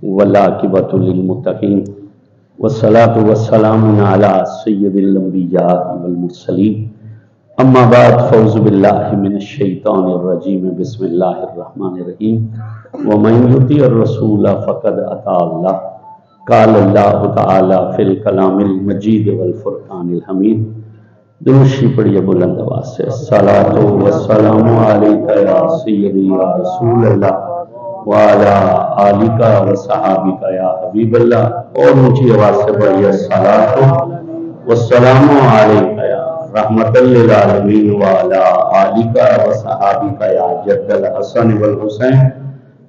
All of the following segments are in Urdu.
والعاقبۃ للمتقین والصلاة والسلام علی سید الانبیاء والمرسلین اما بعد فاعوذ باللہ من الشیطان الرجیم بسم اللہ الرحمن الرحیم ومن یطیع الرسول فقد اطاع اللہ قال اللہ تعالی فی الکلام المجید والفرقان الحمید۔ درود پڑھیے بلند آواز سے۔ الصلاۃ والسلام علیک یا سیدی یا رسول اللہ وعلی آلک وصحابک یا حبیب اللہ، اور اونچی آواز سے پڑھیے الصلاۃ والسلام علیک یا رحمت للعالمین وعلی آلک وصحابک یا جد الحسن والحسین،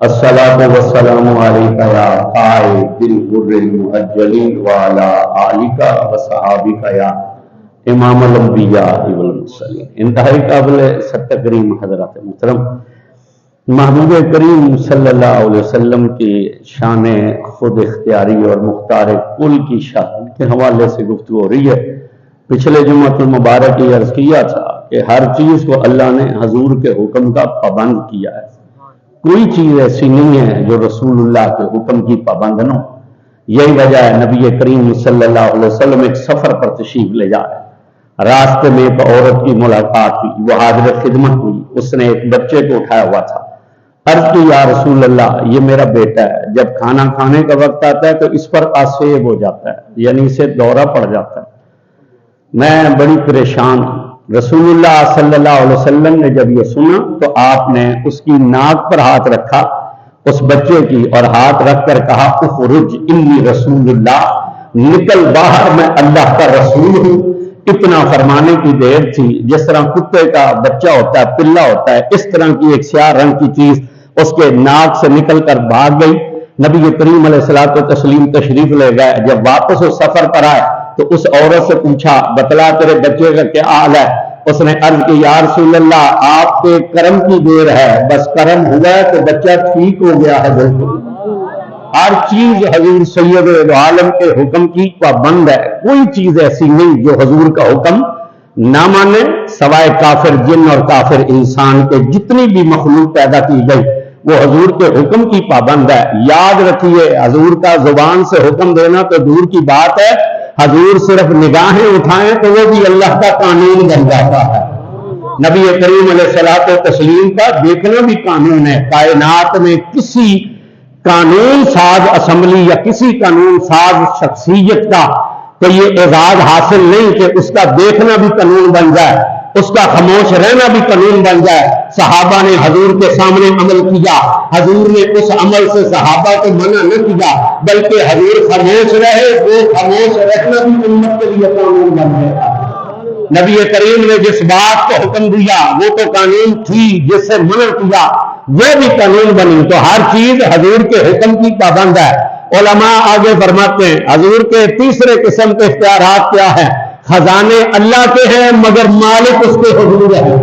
الصلاۃ والسلام علیک یا قائد الغر المحجلین وعلی آلک وصحابک یا امام الانبیاء والمرسلین۔ انتہائی قابل تکریم حضرات محترم، محبوب کریم صلی اللہ علیہ وسلم کی شان خود اختیاری اور مختار کل کی شان کے حوالے سے گفتگو ہو رہی ہے۔ پچھلے جمعہ المبارک یہ عرض کیا تھا کہ ہر چیز کو اللہ نے حضور کے حکم کا پابند کیا ہے، کوئی چیز ایسی نہیں ہے جو رسول اللہ کے حکم کی پابند نہ ہو۔ یہی وجہ ہے نبی کریم صلی اللہ علیہ وسلم ایک سفر پر تشریف لے جا رہے، راستے میں ایک عورت کی ملاقات ہوئی، وہ حاضر خدمت ہوئی، اس نے ایک بچے کو اٹھایا ہوا تھا۔ عرض کی یا رسول اللہ یہ میرا بیٹا ہے، جب کھانا کھانے کا وقت آتا ہے تو اس پر آسیب ہو جاتا ہے، یعنی اسے دورہ پڑ جاتا ہے، میں بڑی پریشان ہوں۔ رسول اللہ صلی اللہ علیہ وسلم نے جب یہ سنا تو آپ نے اس کی ناک پر ہاتھ رکھا، اس بچے کی، اور ہاتھ رکھ کر کہا اخرج انی رسول اللہ، نکل باہر میں اللہ کا رسول ہوں۔ اتنا فرمانے کی دیر تھی جس طرح کتے کا بچہ ہوتا ہے، پلا ہوتا ہے، اس طرح کی ایک سیاہ رنگ کی چیز اس کے ناک سے نکل کر بھاگ گئی۔ نبی کریم علیہ الصلوۃ والتسلیم تشریف لے گئے، جب واپس اس سفر پر آئے تو اس عورت سے پوچھا بتلا تیرے بچے کا کیا حال ہے؟ اس نے عرض کی یا رسول اللہ آپ کے کرم کی دیر ہے، بس کرم ہوا ہے تو بچہ ٹھیک ہو گیا ہے۔ بالکل ہر چیز حضور سید عالم کے حکم کی پابند ہے، کوئی چیز ایسی نہیں جو حضور کا حکم نہ مانے، سوائے کافر جن اور کافر انسان کے جتنی بھی مخلوق پیدا کی گئی وہ حضور کے حکم کی پابند ہے۔ یاد رکھیے حضور کا زبان سے حکم دینا تو دور کی بات ہے، حضور صرف نگاہیں اٹھائیں تو وہ بھی اللہ کا قانون بن جاتا ہے۔ نبی کریم علیہ الصلوۃ والتسلیم کا دیکھنا بھی قانون ہے۔ کائنات میں کسی قانون ساز اسمبلی یا کسی قانون ساز شخصیت کا تو یہ اعزاز حاصل نہیں کہ اس کا دیکھنا بھی قانون بن جائے، اس کا خاموش رہنا بھی قانون بن جائے۔ صحابہ نے حضور کے سامنے عمل کیا، حضور نے اس عمل سے صحابہ کو منع نہ کیا، بلکہ حضور خاموش رہے، وہ خاموش رہنا بھی امت کے لیے قانون بن گیا۔ نبی کریم نے جس بات کو حکم دیا وہ تو قانون تھی، جس سے منع کیا وہ بھی قانون بنی۔ تو ہر چیز حضور کے حکم کی پابند ہے۔ علماء آگے فرماتے ہیں حضور کے تیسرے قسم کے اختیارات کیا ہیں؟ خزانے اللہ کے ہیں مگر مالک اس کے حضور ہیں۔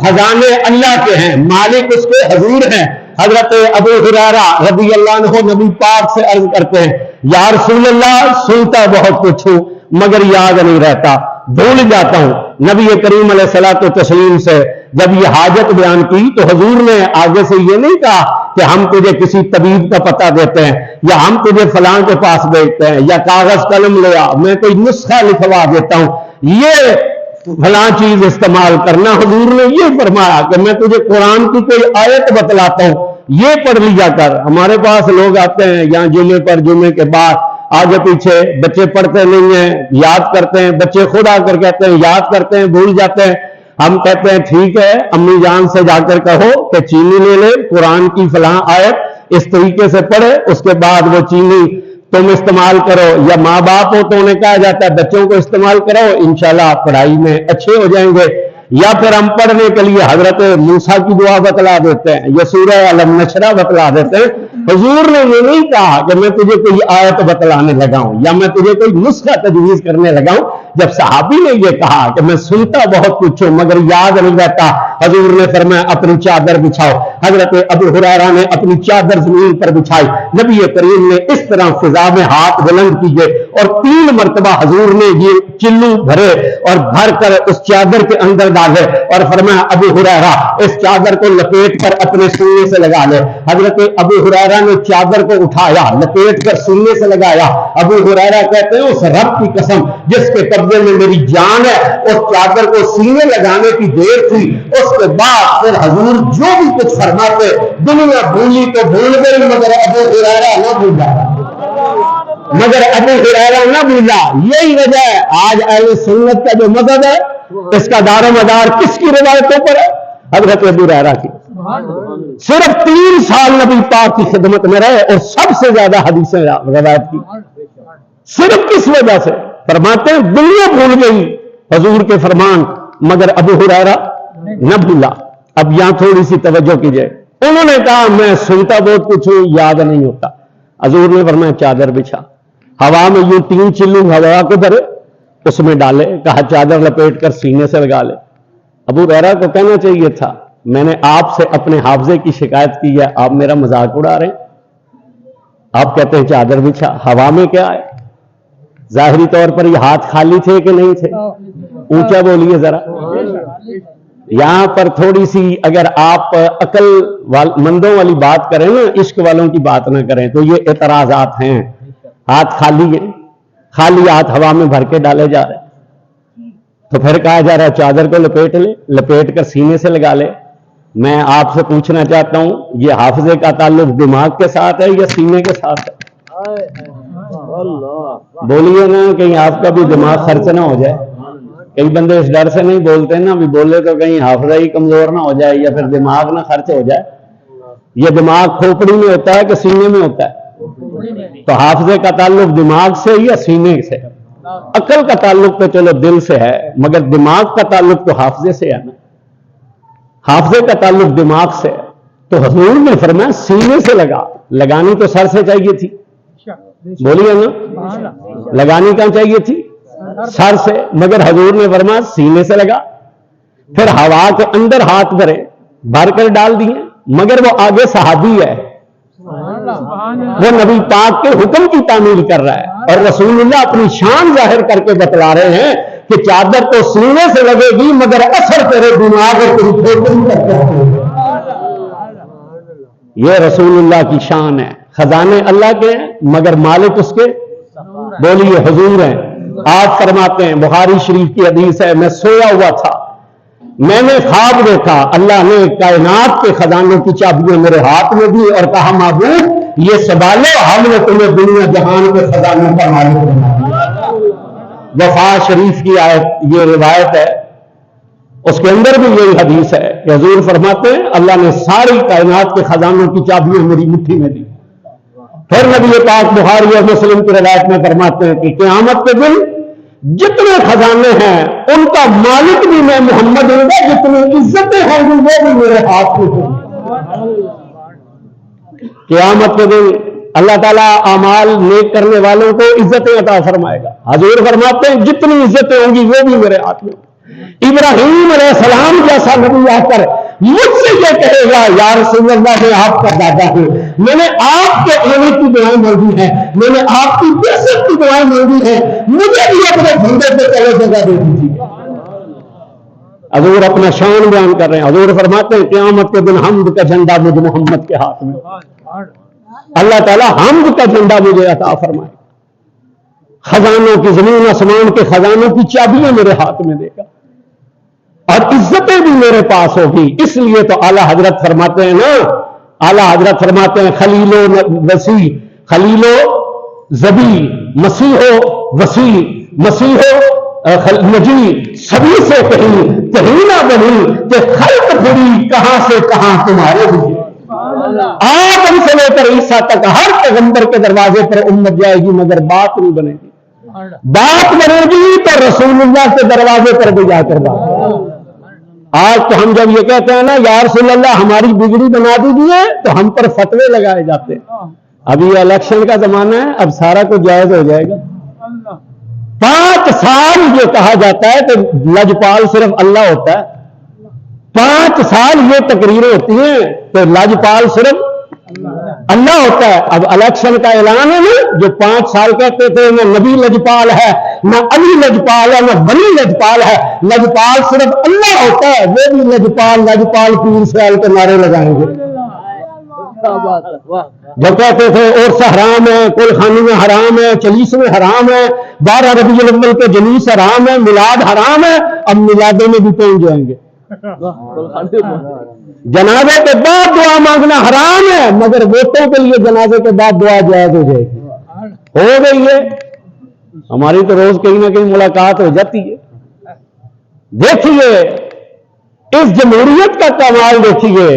خزانے اللہ کے ہیں، مالک اس کے حضور ہیں۔ حضرت ابو ہریرہ رضی اللہ عنہ نبی پاک سے عرض کرتے ہیں یا رسول اللہ سنتا بہت کچھ ہوں مگر یاد نہیں رہتا، بھول جاتا ہوں۔ نبی کریم علیہ الصلوۃ والتسلیم سے جب یہ حاجت بیان کی تو حضور نے آگے سے یہ نہیں کہا کہ ہم تجھے کسی طبیب کا پتہ دیتے ہیں یا ہم تجھے فلاں کے پاس بھیجتے ہیں یا کاغذ قلم لیا میں کوئی نسخہ لکھوا دیتا ہوں، یہ فلاں چیز استعمال کرنا۔ حضور نے یہ فرمایا کہ میں تجھے قرآن کی کوئی آیت بتلاتا ہوں، یہ پڑھ لیا کر۔ ہمارے پاس لوگ آتے ہیں یہاں جمعے پر، جمعے کے بعد آگے پیچھے بچے پڑھتے نہیں ہیں، یاد کرتے ہیں، بچے خود آ کر کہتے ہیں یاد کرتے ہیں بھول جاتے ہیں۔ ہم کہتے ہیں ٹھیک ہے امی جان سے جا کر کہو کہ چینی لے لے، قرآن کی فلاں آیت اس طریقے سے پڑھے، اس کے بعد وہ چینی تم استعمال کرو، یا ماں باپ ہو تو انہیں کہا جاتا ہے بچوں کو استعمال کرو، انشاءاللہ پڑھائی میں اچھے ہو جائیں گے۔ یا پھر ہم پڑھنے کے لیے حضرت موسیٰ کی دعا بتلا دیتے ہیں یا سورہ علم نشرہ بتلا دیتے ہیں۔ حضور نے یہ نہیں کہا کہ میں تجھے کوئی آیت بتلانے لگا ہوں یا میں تجھے کوئی نسخہ تجویز کرنے لگا ہوں، جب صحابی نے یہ کہا کہ میں سنتا بہت کچھ ہوں مگر یاد نہیں رہتا، حضور نے فرمایا اپنی چادر بچھاؤ۔ حضرت ابو ہریرہ نے اپنی چادر زمین پر بچھائی، نبی کریم نے اس طرح فضا میں ہاتھ بلند کیے اور 3 مرتبہ حضور نے یہ چلو بھرے اور بھر کر اس چادر کے اندر ڈالے اور فرمایا ابو ہریرہ اس چادر کو لپیٹ کر اپنے سینے سے لگا لے۔ حضرت ابو ہریرہ نے چادر کو اٹھایا، لپیٹ کر سینے سے لگایا۔ ابو ہریرہ کہتے ہیں اس رب کی قسم جس کے قبضے میں میری جان ہے، اس چادر کو سینے لگانے کی دیر تھی، اس کے بعد پھر حضور جو بھی کچھ فرماتے دنیا بھولی تو بھول گئی مگر ابو ہریرہ نہ بھولا، مگر ابو ہریرہ نہ بھولا۔ یہی وجہ ہے آج اہل سنت کا جو مذہب ہے اس کا دار و مدار کس کی روایتوں پر ہے؟ حضرت ابو ہریرہ کی۔ صرف 3 سال نبی پاک کی خدمت میں رہے اور سب سے زیادہ حدیثیں روایت کی، صرف کس وجہ سے؟ فرماتے ہیں دنیا بھول گئی حضور کے فرمان مگر ابو ہریرہ نہ بھولا۔ اب یہاں تھوڑی سی توجہ کیجئے، انہوں نے کہا میں سنتا بہت کچھ ہوں یاد نہیں ہوتا۔ حضور نے فرمایا چادر بچھا، ہوا میں یوں 3 چلو ہوا کو بھرے اس میں ڈالے، کہا چادر لپیٹ کر سینے سے لگا لے۔ ابو ہریرہ کو کہنا چاہیے تھا میں نے آپ سے اپنے حافظے کی شکایت کی ہے، آپ میرا مذاق اڑا رہے ہیں، آپ کہتے ہیں چادر بچھا، ہوا میں کیا ہے؟ ظاہری طور پر یہ ہاتھ خالی تھے کہ نہیں تھے؟ اونچا بولیے ذرا۔ یہاں پر تھوڑی سی اگر آپ عقل مندوں والی بات کریں نا، عشق والوں کی بات نہ کریں تو یہ اعتراضات ہیں۔ ہاتھ خالی ہیں، خالی ہاتھ ہوا میں بھر کے ڈالے جا رہے ہیں، تو پھر کہا جا رہا ہے چادر کو لپیٹ لے، لپیٹ کر سینے سے لگا لے۔ میں آپ سے پوچھنا چاہتا ہوں یہ حافظے کا تعلق دماغ کے ساتھ ہے یا سینے کے ساتھ ہے؟ بولیے نا، کہیں آپ کا بھی دماغ خرچ نہ ہو جائے۔ کئی بندے اس ڈر سے نہیں بولتے نا، بھی بولے تو کہیں حافظہ ہی کمزور نہ ہو جائے یا پھر دماغ نہ خرچ ہو جائے۔ یہ دماغ کھوپڑی میں ہوتا ہے کہ سینے میں ہوتا ہے؟ تو حافظے کا تعلق دماغ سے یا سینے سے؟ عقل کا تعلق تو چلو دل سے ہے مگر دماغ کا تعلق تو حافظے سے ہے نا، حافظے کا تعلق دماغ سے ہے۔ تو حضور نے فرمایا سینے سے لگا، لگانی تو سر سے چاہیے تھی، بولیے نا، لگانی کہاں چاہیے تھی؟ سر سے، مگر حضور نے فرمایا سینے سے لگا۔ پھر ہوا کے اندر ہاتھ بھرے، بھر کر ڈال دیے، مگر وہ آگے صحابی ہے، وہ نبی پاک کے حکم کی تعمیل کر رہا ہے اور رسول اللہ اپنی شان ظاہر کر کے بتلا رہے ہیں کہ چادر تو سینے سے لگے گی مگر اثر تیرے دماغ یہ رسول اللہ کی شان ہے۔ خزانے اللہ کے ہیں مگر مالک اس کے بولیے حضور ہیں۔ آپ فرماتے ہیں بخاری شریف کی حدیث ہے، میں سویا ہوا تھا، میں نے خواب دیکھا اللہ نے کائنات کے خزانوں کی چابیاں میرے ہاتھ میں دی اور کہا معبود یہ سنبھالو، ہم نے تمہیں دنیا جہان کے خزانوں کا مالک بنا۔ وفا شریف کی آیت یہ روایت ہے، اس کے اندر بھی یہی حدیث ہے کہ حضور فرماتے ہیں اللہ نے ساری کائنات کے خزانوں کی چابیاں میری مٹھی میں دی۔ پھر نبی پاک بخاری اور مسلم کی روایت میں فرماتے ہیں کہ قیامت کے دن جتنے خزانے ہیں ان کا مالک بھی میں محمد ہوں گا، جتنی عزتیں ہیں وہ بھی میرے ہاتھ میں ہوں۔ قیامت کے دن اللہ تعالیٰ اعمال نیک کرنے والوں کو عزتیں عطا فرمائے گا۔ حضور فرماتے ہیں جتنی عزتیں ہوں گی وہ بھی میرے ہاتھ میں ہوں۔ ابراہیم علیہ السلام جیسا نبی آ کر مجھ سے یہ کہے گا یا رسول اللہ میں آپ کا دادا ہوں، میں نے آپ کے آنے کی دعائیں مانگی ہیں، میں نے آپ کی بعثت کی دعائیں مانگی ہیں، مجھے بھی اپنے جھنڈے پہ چلے جگہ دے دیجیے۔ حضور اپنا شان بیان کر رہے ہیں۔ حضور فرماتے ہیں قیامت کے دن حمد کا جھنڈا مجھ محمد کے ہاتھ میں، اللہ تعالیٰ حمد کا جھنڈا مجھے عطا فرمائے، خزانوں کی زمین آسمان کے خزانوں کی چابیاں میرے ہاتھ میں دے گا اور عزتیں بھی میرے پاس ہوگی۔ اس لیے تو اعلیٰ حضرت فرماتے ہیں نا، اعلیٰ حضرت فرماتے ہیں خلیل و وسیع، خلیل و زبی، مسیح و وسیع، مسیح و نجی، سبھی سے کہیں نہ بنی کہ خلق پھری کہاں سے کہاں تمہارے لیے۔ آدم سے لے کر عیسیٰ تک ہر پیغمبر کے دروازے پر امت جائے گی مگر بات نہیں بنے گی، بات بنے گی تو رسول اللہ کے دروازے پر بھی جا کر بات۔ آج تو ہم جب یہ کہتے ہیں نا یا رسول اللہ ہماری بگڑی بنا دیجیے تو ہم پر فتوے لگائے جاتے ہیں۔ ابھی الیکشن کا زمانہ ہے، اب سارا کچھ جائز ہو جائے گا، 5 سال یہ کہا جاتا ہے کہ لجپال صرف اللہ ہوتا ہے، 5 سال یہ تقریریں ہوتی ہیں کہ لجپال صرف اللہ ہوتا ہے۔ اب الیکشن کا اعلان ہے نا، جو 5 سال کہتے تھے نہ نبی لجپال ہے، نہ علی لجپال ہے، نہ بنی لجپال ہے، لجپال صرف اللہ ہوتا ہے۔ وہ بھی لجپال پیر سیال کے نعرے لگائیں گے، جو کہتے تھے عرس حرام ہے، کل خانی میں حرام ہے، چلیس میں حرام ہے، 12 ربیع الاول کے جلیس حرام ہے، میلاد حرام ہے، اب میلادے میں بھی پہنچ جائیں گے۔ جنازے کے بعد دعا مانگنا حرام ہے، مگر ووٹوں کے لیے جنازے کے بعد دعا جائز ہو جائے گی۔ ہو گئی ہے ہماری تو روز کہیں نہ کہیں ملاقات ہو جاتی ہے۔ دیکھیے اس جمہوریت کا کمال، دیکھیے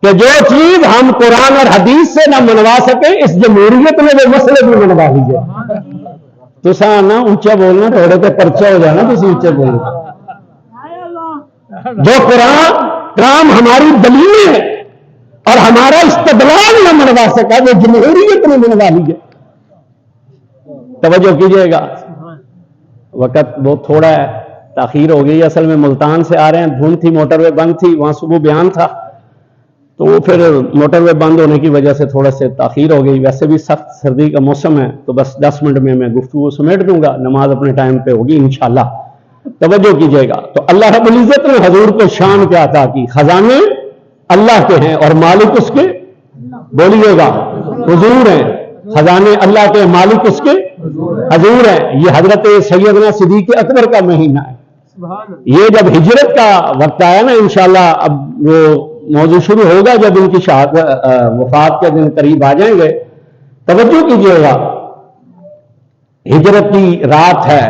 کہ جو چیز ہم قرآن اور حدیث سے نہ منوا سکے، اس جمہوریت میں وہ مسئلے بھی منوا لیجیے۔ تو نا اونچا بولنا، تھوڑے پہ پرچہ ہو جانا، تو اونچے بولنا۔ جو قرآن کام ہماری دلیل ہے اور ہمارا استدلال نہ منوا سکا، وہ جمہوریت نے منوا لی ہے۔ توجہ کیجئے گا، وقت بہت تھوڑا ہے، تاخیر ہو گئی۔ اصل میں ملتان سے آ رہے ہیں، دھند تھی، موٹر وے بند تھی، وہاں صبح بیان تھا، تو پھر موٹر وے بند ہونے کی وجہ سے تھوڑا سے تاخیر ہو گئی۔ ویسے بھی سخت سردی کا موسم ہے، تو بس 10 منٹ میں گفتگو سمیٹ دوں گا، نماز اپنے ٹائم پہ ہوگی انشاءاللہ۔ توجہ کیجئے گا، تو اللہ رب العزت نے حضور کو شان کیا عطا کی؟ خزانے اللہ کے ہیں اور مالک اس کے، بولیے گا، حضور ہیں۔ خزانے اللہ کے، مالک اس کے حضور ہیں۔ یہ حضرت سیدنا صدیق اکبر کا مہینہ ہے۔ یہ جب ہجرت کا وقت آیا نا، انشاءاللہ اب وہ موضوع شروع ہوگا جب ان کی وفات کے دن قریب آ جائیں گے۔ توجہ کیجئے گا، ہجرت کی رات ہے،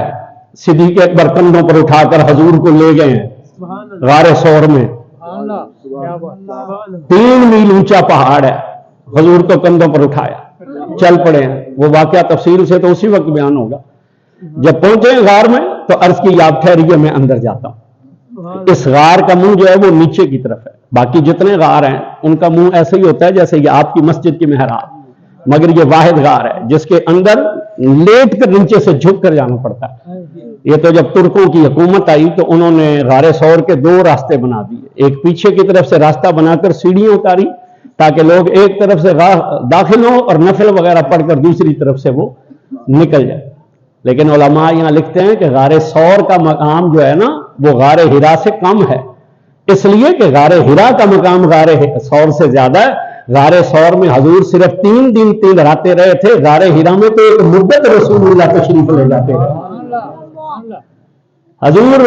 صدیق اکبر کندھوں پر اٹھا کر حضور کو لے گئے ہیں غار ثور میں۔ 3 میل اونچا پہاڑ ہے، حضور کو کندھوں پر اٹھایا، چل پڑے ہیں۔ وہ واقعہ تفصیل سے تو اسی وقت بیان ہوگا۔ جب پہنچے ہیں غار میں تو عرض کی آپ ٹھہریے، میں اندر جاتا ہوں۔ اس غار کا منہ جو ہے وہ نیچے کی طرف ہے، باقی جتنے غار ہیں ان کا منہ ایسے ہی ہوتا ہے جیسے یہ آپ کی مسجد کی محراب، مگر یہ واحد غار ہے جس کے اندر لیٹ کر نیچے سے جھک کر جانا پڑتا ہے۔ یہ تو جب ترکوں کی حکومت آئی تو انہوں نے غار ثور کے 2 راستے بنا دیے، ایک پیچھے کی طرف سے راستہ بنا کر سیڑھیاں اتاری تاکہ لوگ ایک طرف سے داخل ہوں اور نفل وغیرہ پڑھ کر دوسری طرف سے وہ نکل جائے۔ لیکن علماء یہاں لکھتے ہیں کہ غار ثور کا مقام جو ہے نا وہ غار حرا سے کم ہے، اس لیے کہ غار حرا کا مقام غار ثور سے زیادہ ہے۔ غار ثور میں حضور صرف 3 دن 3 راتیں رہے تھے، غار حرا میں تو ایک مدت رسول اللہ تشریف لے جاتے ہیں۔ حضور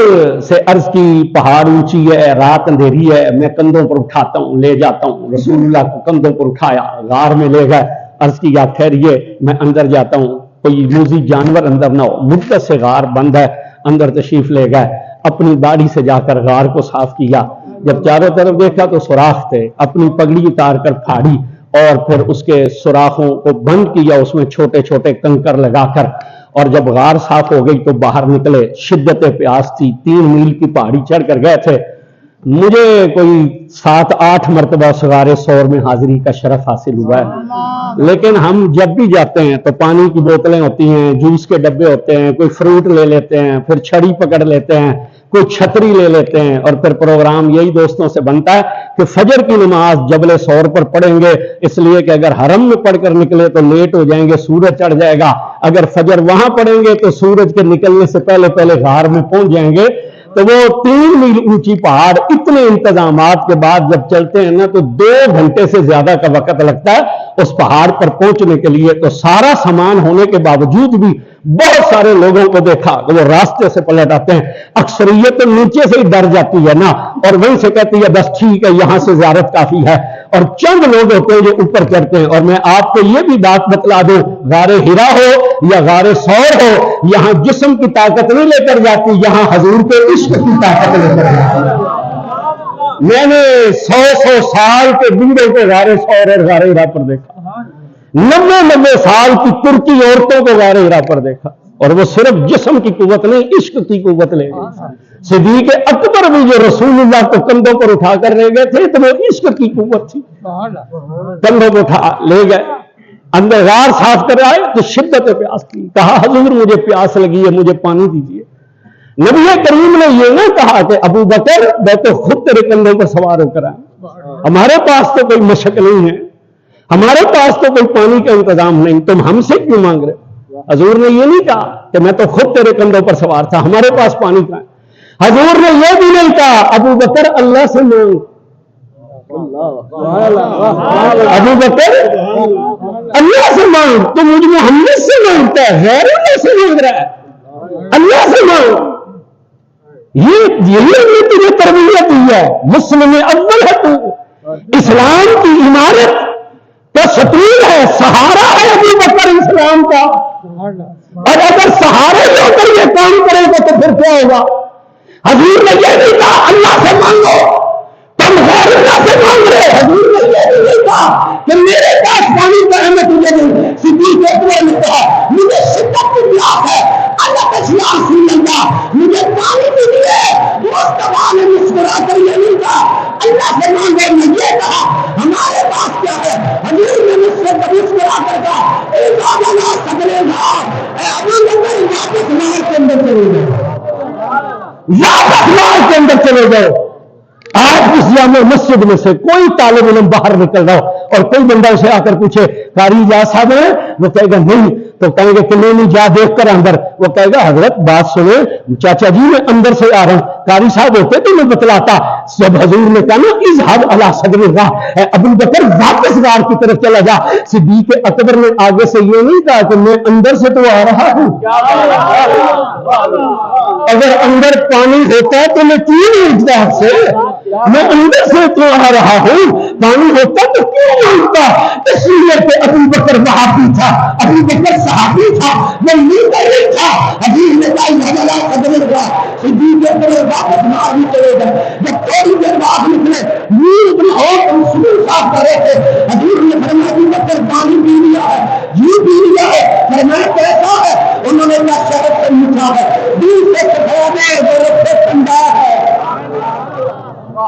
سے عرض کی پہاڑ اونچی ہے، رات اندھیری ہے، میں کندھوں پر اٹھاتا ہوں، لے جاتا ہوں۔ رسول اللہ کو کندھوں پر اٹھایا، غار میں لے گئے، عرض کی آپ ٹھہریے، میں اندر جاتا ہوں، کوئی موذی جانور اندر نہ ہو، مدت سے غار بند ہے، اندر تشریف لے گئے۔ اپنی داڑھی سے جا کر غار کو صاف کیا، جب چاروں طرف دیکھا تو سوراخ تھے، اپنی پگڑی اتار کر پھاڑی اور پھر اس کے سوراخوں کو بند کیا، اس میں چھوٹے چھوٹے کنکر لگا کر، اور جب غار صاف ہو گئی تو باہر نکلے۔ شدت پیاس تھی، 3 میل کی پہاڑی چڑھ کر گئے تھے۔ مجھے کوئی 7-8 مرتبہ اس غار ثور میں حاضری کا شرف حاصل ہوا ہے، لیکن ہم جب بھی جاتے ہیں تو پانی کی بوتلیں ہوتی ہیں، جوس کے ڈبے ہوتے ہیں، کوئی فروٹ لے لیتے ہیں، پھر چھڑی پکڑ لیتے ہیں، کوئی چھتری لے لیتے ہیں، اور پھر پروگرام یہی دوستوں سے بنتا ہے کہ فجر کی نماز جبل ثور پر پڑھیں گے، اس لیے کہ اگر حرم میں پڑھ کر نکلے تو لیٹ ہو جائیں گے، سورج چڑھ جائے گا، اگر فجر وہاں پڑھیں گے تو سورج کے نکلنے سے پہلے پہلے غار میں پہنچ جائیں گے۔ تو وہ 3 میل اونچی پہاڑ، اتنے انتظامات کے بعد جب چلتے ہیں نا تو 2 گھنٹے سے زیادہ کا وقت لگتا ہے اس پہاڑ پر پہنچنے کے لیے۔ تو سارا سامان ہونے کے باوجود بھی بہت سارے لوگوں کو دیکھا کہ وہ راستے سے پلٹ آتے ہیں، اکثریت نیچے سے ہی ڈر جاتی ہے نا، اور وہیں سے کہتی ہے بس ٹھیک ہے یہاں سے زیارت کافی ہے، اور چند لوگ ہوتے ہیں جو اوپر چڑھتے ہیں۔ اور میں آپ کو یہ بھی بات بتلا دوں، غار حرا ہو یا غار ثور ہو، یہاں جسم کی طاقت نہیں لے کر جاتی، یہاں حضور کے عشق کی طاقت لے کر جاتی۔ میں نے 100 سال کے بوڑھوں کو غار ثور اور غار حرا پر دیکھا، 90 سال کی ترکی عورتوں کو غار حرا پر دیکھا، اور وہ صرف جسم کی قوت نہیں، عشق کی قوت لے گئے۔ صدیق اکبر بھی جو رسول اللہ کو کندھوں پر اٹھا کر لے گئے تھے تو وہ عشق کی قوت تھی، کندھوں پر اٹھا لے گئے۔ اندر غار صاف کر رہا ہے تو شدت پیاس کی، کہا حضور مجھے پیاس لگی ہے، مجھے پانی دیجیے۔ نبی کریم نے یہ نہ کہا کہ ابو بکر میں تو خود تیرے کندھوں پر سوار ہو کر آیا، ہمارے پاس تو کوئی مشق نہیں ہے، ہمارے پاس تو کوئی پانی کا انتظام نہیں، تم ہم سے کیوں مانگ رہے؟ حضور نے یہ نہیں کہا کہ میں تو خود تیرے کندھوں پر سوار تھا، ہمارے پاس پانی کا ہے۔ حضور نے یہ بھی نہیں کہا ابو بکر اللہ سے مانگ، ابو بکر اللہ سے مانگ، تو مجھ محمد سے مانگتا ہے، غیر اللہ سے مانگ رہا ہے، اللہ سے مانگ۔ یہی نے تجھے تربیت دی ہے، مسلم اول ہے تو، اسلام کی عمارت کا ستون ہے، سہارا ہے ابو بکر اسلام کا، اور اگر سہارے ہو کر یہ کام کرے گا تو پھر کیا ہوگا؟ حضور نے یہ نہیں کہا اللہ سے مانگو تم غیر اللہ سے مانگ رہے، حضور نے یہ بھی نہیں کہا کہ میرے پاس پانی کا ہے میں تجھے دوں۔ صدیق اکبر نے کہا مجھے شدت کی پیاس ہے، اللہ کا رسول اللہ مجھے پانی دیجیے۔ مصطفیٰ نے مسکرا کر یہ نہیں کہا اللہ سے مانگے، میں یہ کہا ہمارے پاس کیا ہے۔ حضور نے مجھ سے مسکرا کر کہا سگلے گا واپس مار کے اندر چلے گئے، واپس مار کے اندر چلے گئے۔ آج اس جامع مسجد میں سے کوئی طالب علم باہر نکل رہا ہو اور کوئی بندہ اسے آ کر پوچھے قاری اجاز صاحب ہیں، وہ کہے گا نہیں، تو کہیں گے کہ نہیں جا دیکھ کر اندر، وہ کہے گا حضرت بات سنیں چاچا جی میں اندر سے آ رہا ہوں، قاری صاحب ہوتے تو میں بتلاتا۔ جب حضور نے کہا نا اذهب الى صدر الغار، ابو بکر واپس غار کی طرف چلا جا، صدیق اکبر نے آگے سے یہ نہیں کہا کہ میں اندر سے تو آ رہا ہوں، اگر اندر پانی ہوتا ہے تو میں کیوں نہیں اٹھتا سے، میں اندر سے تو آ رہا ہوں، پانی ہوتا تو کیوں نہیں اٹھتا؟ اس لیے کہ ابو بکر صحابی تھا، ابو بکر صحابی تھا، وہ لیڈر نہیں تھا۔ حضور نے کہا اذهب الى صدر الغار، صدیق اکبر واپس مار بھی چلے گئے۔ جب تھوڑی دیر بعد نکلے نیند میں ہو تو سلو صاف کر رہے تھے، حضور نے فرمایا ابو بکر پانی پی لیا ہے، یہ پی لیا ہے، فرمایا کیسا ہے؟ انہوں نے کہا شرط سے میٹھا ہے، دودھ سے سفید ہے، برف سے ٹھنڈا ہے،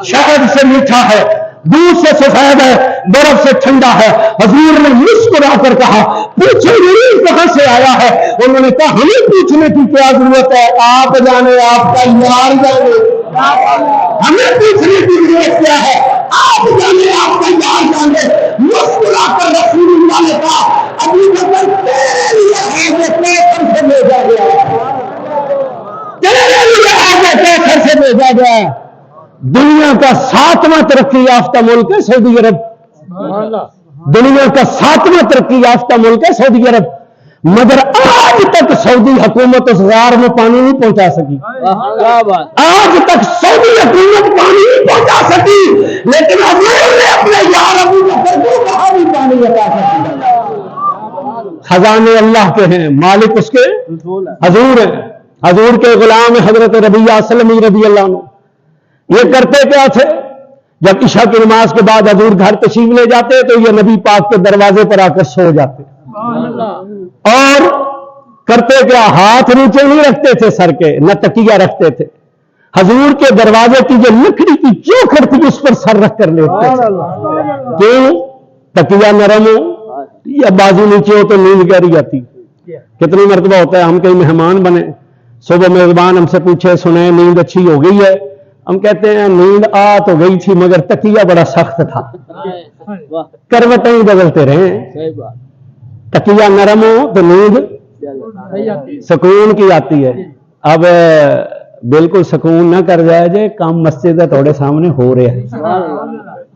شہد سے میٹھا ہے، دودھ سے سفید ہے، برف سے ٹھنڈا ہے۔ حضور نے مسکرا کر کہا پوچھو نہیں کہاں سے آیا ہے؟ انہوں نے کہا ہمیں پوچھنے کی کیا ضرورت ہے، آپ جانے، آپ کا یار جانے، ہمیں پوچھنے کی ضرورت کیا ہے، آپ جانے، آپ کا یار جانے۔ مسکرا کر رسول اللہ نے کہا ابو بکر تیرے لیے حاجت کیسر سے بھیجا گیا، تیرے لیے حاجت کیسر سے بھیجا گیا۔ دنیا کا 7واں ترقی یافتہ ملک ہے سعودی عرب، دنیا کا 7واں ترقی یافتہ ملک ہے سعودی عرب، مگر آج تک سعودی حکومت اس غار میں پانی نہیں پہنچا سکی، آج تک سعودی حکومت پانی نہیں پہنچا سکی، لیکن حضور نے اپنے یار ابو بکر کو کہاں بھی پانی عطا کر۔ خزانے اللہ کے ہیں، مالک اس کے حضور ہیں، حضور کے غلام حضرت ربیعہ سلمی رضی اللہ عنہ۔ یہ کرتے کیا تھے؟ جب عشاء کی نماز کے بعد حضور گھر تشریف لے جاتے تو یہ نبی پاک کے دروازے پر آ کر سو جاتے، اور کرتے کیا؟ ہاتھ نیچے نہیں رکھتے تھے سر کے، نہ تکیہ رکھتے تھے، حضور کے دروازے کی جو لکڑی کی چوکھٹ تھی اس پر سر رکھ کر لیٹتے تھے۔ کیوں؟ تکیہ نرم ہو یا بازو نیچے ہو تو نیند گہری آتی۔ کتنی مرتبہ ہوتا ہے ہم کہیں مہمان بنے، صبح میزبان ہم سے پوچھے سنیں نیند اچھی ہو گئی ہے، ہم کہتے ہیں نیند آ تو گئی تھی مگر تکیہ بڑا سخت تھا، کروٹیں بدلتے رہے، تکیہ نرم ہو تو نیند سکون کی آتی ہے۔ اب بالکل سکون نہ کر جائے جے، کام مسجد ہے تھوڑے سامنے ہو رہے ہیں۔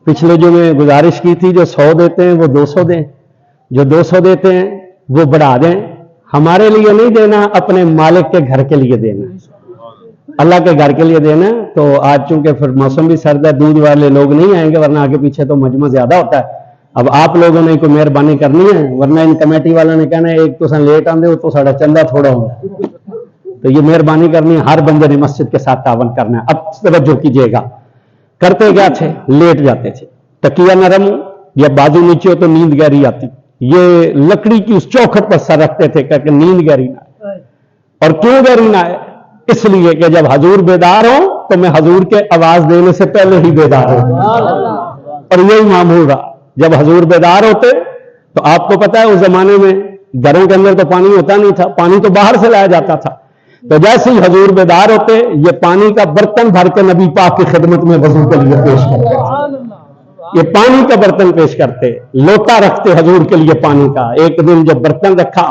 پچھلے جو میں گزارش کی تھی جو 100 دیتے ہیں وہ 200 دیں، جو 200 دیتے ہیں وہ بڑھا دیں، ہمارے لیے نہیں دینا، اپنے مالک کے گھر کے لیے دینا، اللہ کے گھر کے لیے دینا۔ تو آج چونکہ پھر موسم بھی سرد ہے، دودھ والے لوگ نہیں آئیں گے، ورنہ آگے پیچھے تو مجمع زیادہ ہوتا ہے۔ اب آپ لوگوں نے کوئی مہربانی کرنی ہے، ورنہ ان کمیٹی والوں نے کہنا ہے ایک تو لیٹ آندے ہو تو ساڑھا چندہ تھوڑا ہوگا، تو یہ مہربانی کرنی ہے، ہر بندے نے مسجد کے ساتھ تعاون کرنا ہے۔ اب توجہ کیجیے گا، کرتے کیا تھے؟ لیٹ جاتے تھے، تکیہ نرم یا بازو نیچے ہو تو نیند گہری آتی، یہ لکڑی کی اس چوکھٹ پر سر رکھتے تھے کہ نیند گہری نہ آئے۔ اور کیوں گہری نہ آئے؟ اس لیے کہ جب حضور بیدار ہوں تو میں حضور کے آواز دینے سے پہلے ہی بیدار ہوں، اور یہی معمول رہا، جب حضور بیدار ہوتے تو آپ کو پتا ہے اس زمانے میں گھروں کے اندر تو پانی ہوتا نہیں تھا، پانی تو باہر سے لایا جاتا تھا. تو جیسے ہی حضور بیدار ہوتے یہ پانی کا برتن بھر کے نبی پاک کی خدمت میں وضو کے لیے پیش کرتے، یہ پانی کا برتن پیش کرتے، لوٹا رکھتے حضور کے لیے پانی کا. ایک دن جب برتن رکھا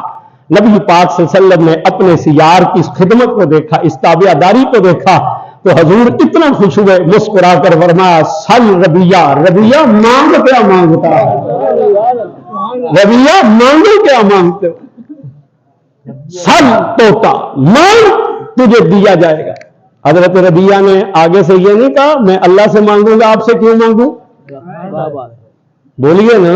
نبی پاک صلی اللہ علیہ وسلم نے اپنے سیار کی اس خدمت کو دیکھا، اس تابع داری کو دیکھا تو حضور اتنا خوش ہوئے، مسکرا کر فرمایا سل ربیہ، ربیہ مانگ کیا مانگتا ہے، ربیہ مانگو کیا مانگتے ہو، سل توتا مانگ تجھے دیا جائے گا. حضرت ربیہ نے آگے سے یہ نہیں کہا میں اللہ سے مانگوں گا، آپ سے کیوں مانگوں، بولیے نا.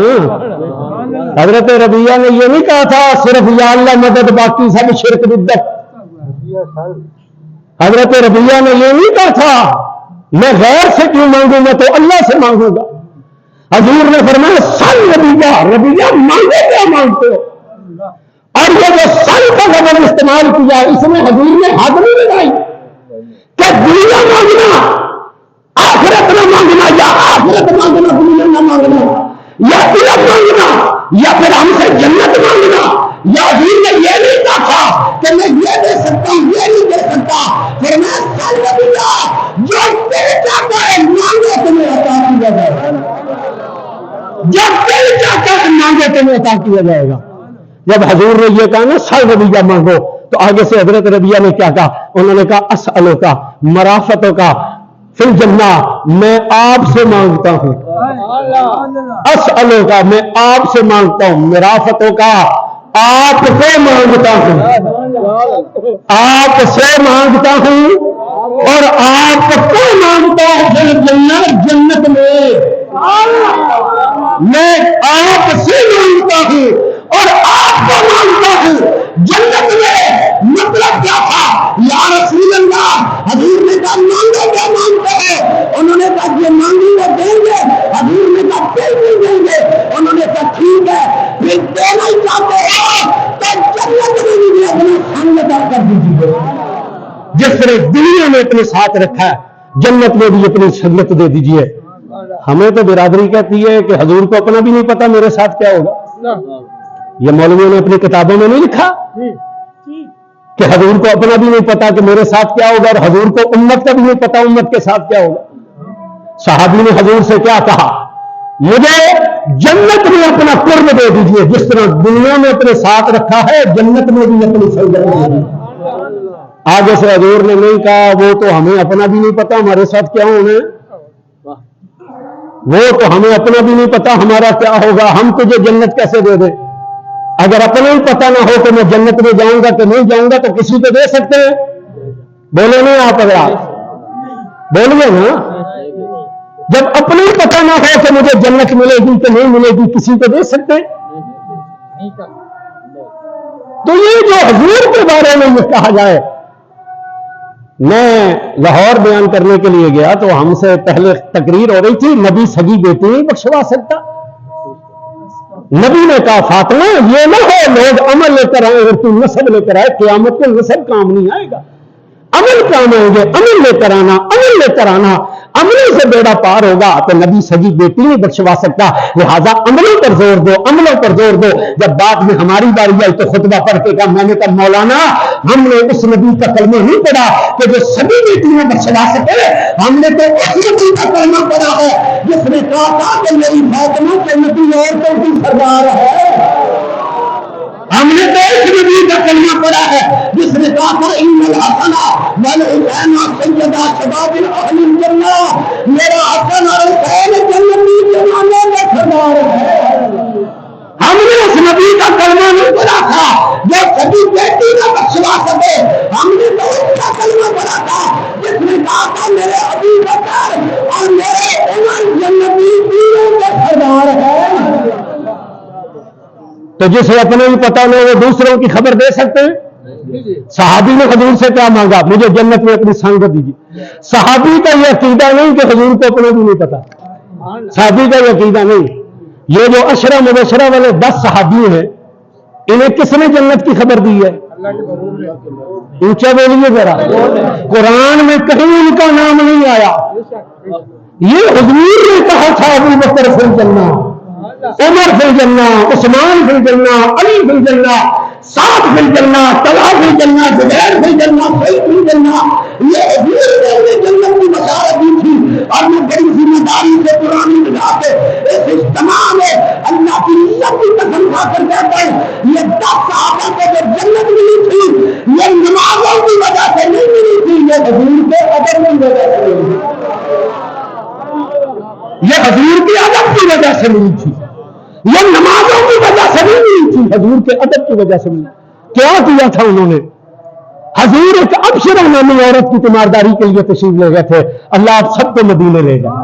حضرت ربیہ نے یہ نہیں کہا تھا صرف یا اللہ مدد باقی سب شرک بدعت. حضرت ربیہ نے یہ نہیں کہا تھا میں غیر سے کیوں مانگوں، میں تو اللہ سے مانگوں گا. حضور نے فرمایا سل ربیہ، ربیہ مانگے کیا مانگتے ہو. اور یہ جو سل کا لفظ استعمال کیا اس میں حضور نے حد نہیں لگائی کہ دنیا مانگنا آخرت نہ مانگنا، یا آخرت مانگنا دنیا نہ مانگنا، یا علم مانگنا، یا پھر ہم سے جنت مانگنا. یا حضور نے یہ نہیں کہا تھا کہ میں یہ دے سکتا ہوں یہ نہیں دے سکتا، پھر میں سل ربیہ جو دل چاہتا ہے مانگے تمہیں عطا کیا جائے گا، جو دل چاہتا ہے مانگے تمہیں عطا کیا جائے گا. جب حضور نے یہ کہا نا سل ربیہ مانگو تو آگے سے حضرت ربیہ نے کیا کہا، انہوں نے کہا اسألو کا مرافتوں کا فی الجنہ، میں آپ سے مانگتا ہوں، اسألو کا میں آپ سے مانگتا ہوں، مرافتوں کا آپ سے مانگتا ہوں، آپ سے مانگتا ہوں اور آپ کو مانگتا ہوں پھر جنت میں. میں آپ سے مانگتا ہوں اور آپ کو مانگتا ہوں جنت میں. مطلب کیا تھا یا رسول اللہ، حضور نے کہا مانگو کیا مانگتے ہیں، انہوں نے کہا یہ مانگیں گے دیں گے، حضور نے کہا پھر بھی دیں گے، انہوں نے کہا ٹھیک ہے پھر دینا ہی چاہتے ہو تو جنت میں بھی اپنا سنگ ادا کر دیجیے. جس طرح دنیا میں اپنے ساتھ رکھا ہے جنت میں بھی اپنی سنگت دے دیجیے. ہمیں تو برادری کہتی ہے کہ حضور کو اپنا بھی نہیں پتا میرے ساتھ کیا ہوگا. یہ مولویوں نے اپنی کتابوں میں نہیں لکھا کہ حضور کو اپنا بھی نہیں پتا کہ میرے ساتھ کیا ہوگا، اور حضور کو امت کا بھی نہیں پتا امت کے ساتھ کیا ہوگا. صحابی نے حضور سے کیا کہا، مجھے جنت میں اپنا قرب دے دیجئے، جس طرح دنیا میں اپنے ساتھ رکھا ہے جنت میں بھی اپنی سنگت دے دیجئے. آگے سے حضور نے نہیں کہا وہ تو ہمیں اپنا بھی نہیں پتا ہمارے ساتھ کیا ہونا، وہ تو ہمیں اپنا بھی نہیں پتا ہمارا کیا ہوگا، ہم تجھے جنت کیسے دے دیں. اگر اپنا ہی پتا نہ ہو کہ میں جنت میں جاؤں گا کہ نہیں جاؤں گا تو کسی کو دے سکتے ہیں؟ بولے نہیں آپ، اگر آپ بولیے نا. جب اپنا ہی پتا نہ ہو کہ مجھے جنت ملے گی کہ نہیں ملے گی کسی کو دے سکتے؟ تو یہ جو حضور کے بارے میں یہ کہا جائے، میں لاہور بیان کرنے کے لیے گیا تو ہم سے پہلے تقریر ہو رہی تھی نبی سگی بیٹی نہیں بخشوا سکتا. نبی نے کہا فاطمہ یہ نہ ہو لوگ عمل لے کر آئے اور تو نسب لے کر آئے، قیامت کو نسب کام نہیں آئے گا، عمل کام آئیں گے، عمل لے کر آنا، عمل لے کر آنا، عملوں سے بیڑا پار ہوگا. تو نبی سگی بیٹی نہیں بخشوا سکتا، لہذا عملوں پر زور دو، عملوں پر زور دو. جب بعد میں ہماری باری آئی تو خطبہ پڑھ کے کہا، میں نے کہا مولانا ہم نے اس نبی کا کلمہ نہیں پڑھا کہ جو سبھی بیٹیاں بخشوا سکے، ہم نے تو اس نبی کا کلمہ پڑھا ہے جس نے کہا تھا کہ میری فاطمہ کے نبی عورتوں کی سردار ہے. ہم نے تو اس نبی کا کلمہ پڑھا ہے جس نے کہا تھا ان الحسن والحسین سیدا شباب اہل الجنہ، میرا حسن اور حسین جنتی جوانوں کا سردار ہے. ہم نے اس نبی کا کلمہ نہیں پڑھا تھا جو سبھی بیٹی نہ بخشوا سکے، ہم نے تو اس کا کلمہ پڑھا تھا جس نے کہا تھا میرے ابو بکر اور میرے عمر جنتی تینوں کا سردار ہے. تو جسے اپنے ہی پتہ نہ وہ دوسروں کی خبر دے سکتے ہیں. صحابی نے حضور سے کیا مانگا، مجھے جنت میں اپنی سنگت دیجیے. صحابی کا یہ عقیدہ نہیں کہ حضور کو اپنا بھی نہیں پتا، صحابی کا یہ عقیدہ نہیں. یہ جو عشرہ مبشرہ والے 10 صحابی ہیں انہیں کس نے جنت کی خبر دی ہے؟ اونچا بولیے ذرا. قرآن میں کہیں ان کا نام نہیں آیا. یہ حضور نے کہا تھا ابو بکر فی الجنہ، عمر فی الجنہ، عثمان فی الجنہ، علی فی الجنہ، سعد فی الجنہ، طلحہ فی الجنہ، زبیر فی الجنہ، سعید فی الجنہ. یہ حضور نے انہیں جنت کی بشارت دی تھی. اور میں بڑی ذمہ داری سے قرآن ملا کے اس اجتماع میں اللہ کی عزت کی قسم کھا کر کہتا ہے، یہ 10 صحابہ کو جو جنت ملی تھی یہ نمازوں کی وجہ سے نہیں ملی تھی، یہ حضور کے ادب کی وجہ سے ملی تھی. یہ حضور کی ادب کی وجہ سے ملی تھی، یہ نمازوں کی وجہ سے نہیں ملی تھی، حضور کے ادب کی وجہ سے ملی. کیا کیا تھا انہوں نے؟ حضور ایک ابشرہ نامی عورت کی تیمارداری کے لیے تشریف لے گئے تھے. اللہ آپ سب کو مدینے لے جائے.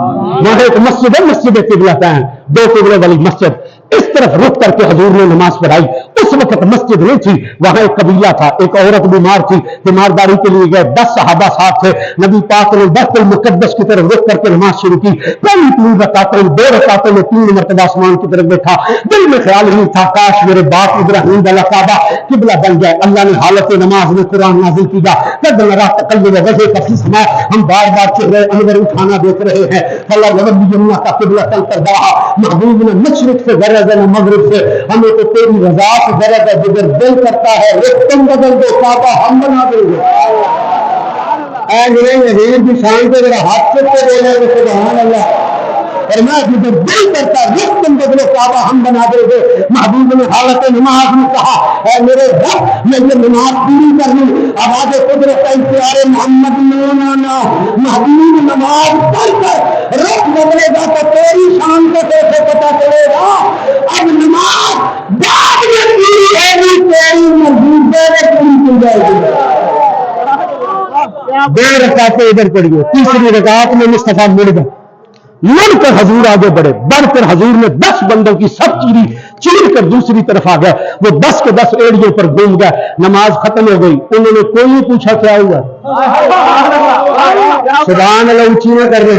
وہاں ایک مسجد ہے، مسجد قبلتین، 2 قبلے والی مسجد. اس طرف رخ کر کے حضور نے نماز پڑھائی. اس وقت مسجد نہیں تھی، وہاں ایک قبیلہ تھا، ایک عورت بیمار تھی، تیمارداری کے لیے گئے. 10 صحابہ ساتھ تھے. نبی پاک نے بیت المقدس کی طرف رخ کر کے نماز شروع کی. پہلی 3 رکعتیں، 2 رکعتوں میں 3 مرتبہ آسمان کی طرف دیکھا. دل میں خیال نہیں تھا کاش میرے باپ ابراہیم والا کعبہ قبلہ بن جائے. اللہ نے حالت نماز میں قرآن نازل کیا. قد نرى تقلب وجهك في السماء، ہم بار بار چہرے انور اٹھانا دیکھ رہے ہیں. فلنولینک قبلۃ ترضاها، محبوب نے مشرق سے غرض ہے نہ مغرب سے، ہمیں تو تیری رضا سے غرض ہے. جگر دل کرتا ہے رخ تم بدل دو، کعبہ ہم بنا دیں گے. اے میرے حضور کی شان سے ذرا ہاتھ سے بولے سبحان اللہ. اور میں جدھر دل کرتا رخ تم بدلو، کعبہ ہم بنا دیں گے. محبوب نے حالت نماز میں کہا اے میرے رب میں یہ نماز پوری کر لوں. آواز قدرت کا اختیار محمد مولانا. محبوب نماز پڑھ کر رخ بدلے گا تو تیری شان کو کیسے پتا چلے گا؟ اب نماز بعد میں پوری ہے گی، تیری مرضی پہلے پوری کی جائے گی. 2 رکعتیں ادھر پڑھیے. تیسری رکعت میں مصطفیٰ مڑ گئے. مڑ کر حضور آگے بڑھے. بڑھ کر حضور نے 10 بندوں کی سب چیر کر دوسری طرف آ گئے. وہ 10 کے 10 ایڑیوں پر گھوم گئے. نماز ختم ہو گئی. انہوں نے کوئی نہیں پوچھا کیا ہوا. سبحان اللہ اونچی نہ کر رہے.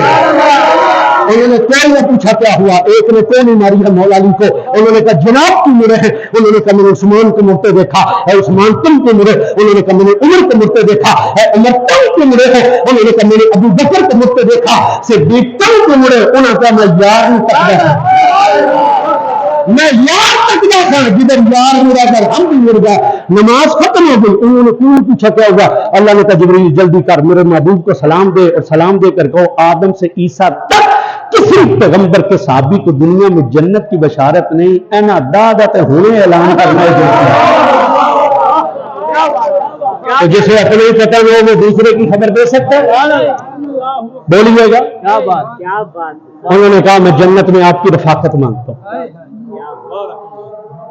انہوں نے کوئی نہ پوچھا کیا ہوا. ایک نے کوئی نہیں ماری ہے مولا علی کو. انہوں نے کہا جناب کیوں مڑے ہیں؟ انہوں نے کہا میں نے عثمان کو مڑتے دیکھا. اے عثمان تم کیوں مڑے؟ انہوں نے کہا میں نے عمر کو مڑتے دیکھا. اے عمر تم کیوں مڑے ہیں؟ انہوں نے کہا میں نے ابو بکر کو مڑتے دیکھا. صدیق تم کیوں مڑے؟ انہوں نے کہا میں یار نہیں تکدا تھا، میں یار تکدا تھا. جدھر یار مڑا کر ہم بھی مڑ گئے. نماز ختم ہو گئی. انہوں نے کیوں پوچھا کیا ہوا؟ اللہ نے کہا جبریل جلدی کر میرے محبوب کو سلام دے، اور سلام دے کر کہو آدم سے عیسیٰ تک کسی پیغمبر کے صحابی کو دنیا میں جنت کی بشارت نہیں. اینا دادت ہونے اعلان کرنا ہے. تو جسے اپنے ہی پتہ ہو وہ دوسرے کی خبر دے سکتا ہے. بولیے گا. انہوں نے کہا میں جنت میں آپ کی رفاقت مانگتا ہوں.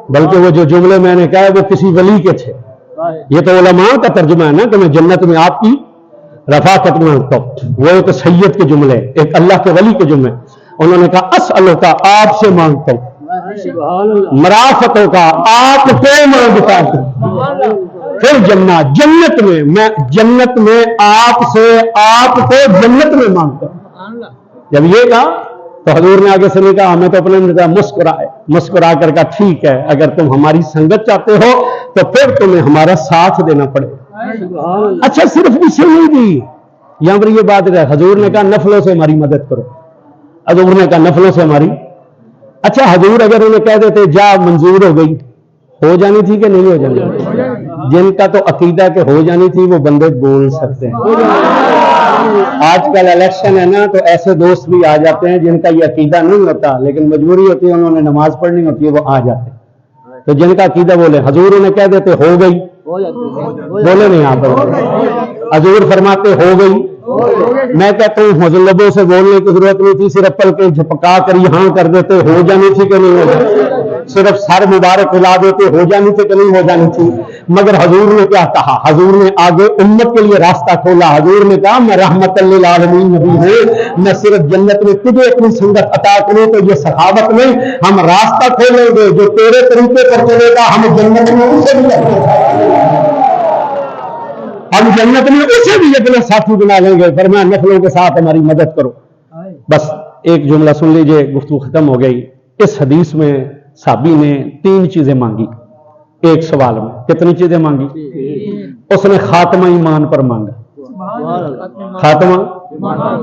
بلکہ وہ جو جملے میں نے کہا وہ کسی ولی کے تھے. یہ تو علماء کا ترجمہ ہے نا کہ میں جنت میں آپ کی رفاقت مانگتا ہوں. وہ ایک سید کے جملے، ایک اللہ کے ولی کے جملے. انہوں نے کہا اسألو کا آپ سے مانگتا ہوں، مرافتوں کا آپ سے مانگتا ہوں. پھر جنت میں میں جنت میں آپ سے آپ کو جنت میں مانگتا ہوں. جب یہ کہا تو حضور نے آگے سے نہیں کہا ہمیں تو اپنے مسکرا کر کہا ٹھیک ہے اگر تم ہماری سنگت چاہتے ہو تو پھر تمہیں ہمارا ساتھ دینا پڑے. اچھا صرف اسے نہیں دی، یہاں پر یہ بات ہے حضور نے کہا نفلوں سے ہماری مدد کرو. حضور نے کہا نفلوں سے ہماری. اچھا حضور اگر انہیں کہہ دیتے جا منظور ہو گئی، ہو جانی تھی کہ نہیں ہو جانی؟ جن کا تو عقیدہ کہ ہو جانی تھی وہ بندے بول سکتے ہیں. آج کل الیکشن ہے نا تو ایسے دوست بھی آ جاتے ہیں جن کا یہ عقیدہ نہیں ہوتا لیکن مجبوری ہوتی ہے انہوں نے نماز پڑھنی ہوتی ہے وہ آ جاتے ہیں. تو جن کا عقیدہ بولے حضور انہیں کہہ دیتے ہو گئی، بولے نہیں یہاں پر. حضور فرماتے ہو گئی. میں کہتا ہوں حضور سے بولنے کی ضرورت نہیں تھی، صرف پلکیں جھپکا کر یہاں کر دیتے ہو جانی تھی کہ نہیں ہو جانی. صرف سر مبارک ہلا دیتے ہو جانی تھی کہ نہیں ہو جانی تھی. مگر حضور نے کیا کہا؟ حضور نے آگے امت کے لیے راستہ کھولا. حضور نے کہا میں رحمت للعالمین نبی ہوں، میں صرف جنت میں تجھے اپنی سنگت عطا کروں تو یہ سخاوت میں ہم راستہ کھولیں گے. جو تیرے طریقے پر چلے گا ہم جنت میں اسے بھی اپنا ساتھی بنا لیں گے. فرمایا نفلوں کے ساتھ ہماری مدد کرو. بس ایک جملہ سن لیجئے، گفتگو ختم ہو گئی. اس حدیث میں صحابی نے 3 چیزیں مانگی ایک سوال میں. کتنی چیزیں مانگی؟ اس نے خاتمہ ایمان پر مانگا. خاتمہ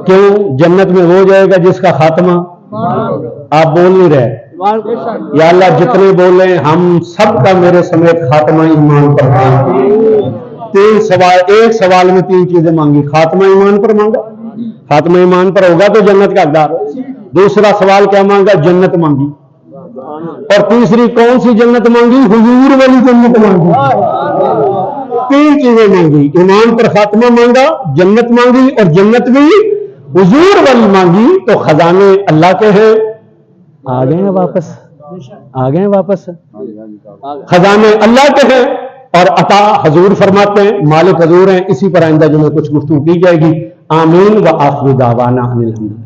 کیوں؟ جنت میں وہ جائے گا جس کا خاتمہ آپ بول نہیں رہے یا اللہ جتنے بولے ہم سب کا میرے سمیت خاتمہ ایمان پر دے۔ تین سوال، ایک سوال میں تین چیزیں مانگی، خاتمہ ایمان پر مانگا، خاتمہ ایمان پر ہوگا تو جنت کا حقدار۔ دوسرا سوال کیا مانگا؟ جنت مانگی، اور تیسری کون سی جنت مانگی؟ حضور والی جنت مانگی۔ تین چیزیں مانگی، ایمان پر خاتمہ مانگا، جنت مانگی، اور جنت بھی حضور والی مانگی۔ تو خزانے اللہ کے ہیں، آ گئے ہیں واپس، آ گئے ہیں واپس، خزانے اللہ کے ہیں اور عطا حضور فرماتے ہیں، مالک حضور ہیں۔ اسی پر آئندہ جو میں کچھ گفتگو کی جائے گی۔ آمین و آخر دعوانا ان الحمد۔